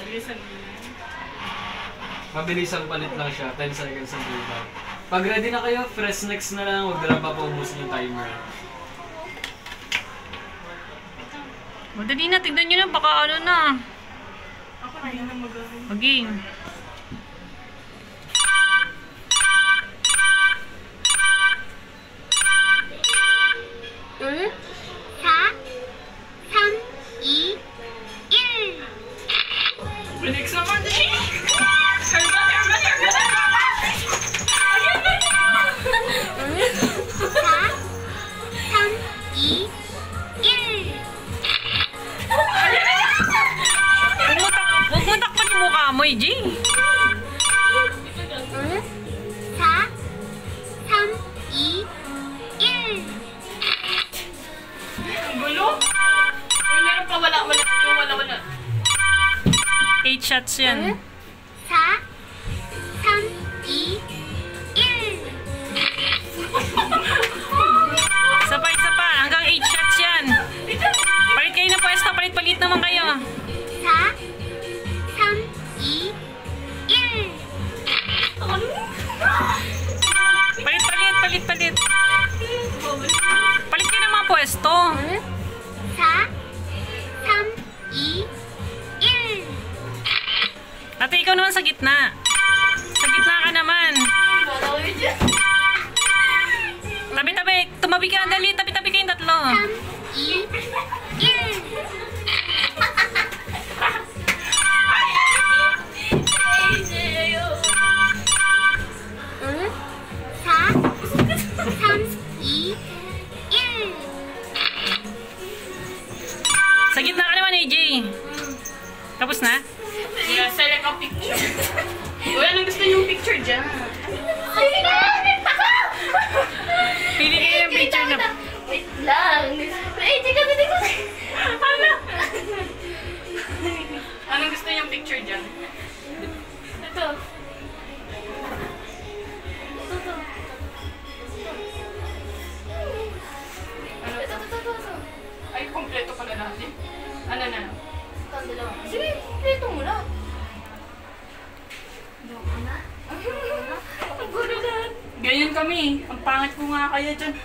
Bilisan mo na. Mabilisang palit lang siya, 10 seconds ang playback. Pag ready na kayo, press next na lang, huwag na lang papaubusin yung timer. Madali na, tignan nyo na, baka ano na. Ako na yun ang magawin. Maging. Bilis naman eh! Huwag mo takpan yung mukha mo, EJ. Ang gulo! Uy, meron pa wala. Yung wala. 8 shots yan. 4, 3, 2, 1. Isa pa. Hanggang 8 shots yan. Palit kayo ng pwesto. Palit naman kayo. 4, 3, 2, 1. Palit. Palit kayo ng mga pwesto. 4, 3, 2, 1. Ate, ikaw naman sa gitna. Sa gitna ka naman. Tabi. Tumabi ka. Dali. Tabi kayong tatlo. 3, 2, 1. Sa gitna ka naman, AJ. Tapos na? Yeah, select a picture. Uy, anong gusto niyong picture dyan? Pili kayo ng picture na. Wait lang. Ano? Anong gusto niyong picture dyan? Ito. Ay, kompleto pala natin. Ano na? Ang dalawa. Sige, kompleto mo na. Ganyan kami. Ang pangit ko nga kaya dyan.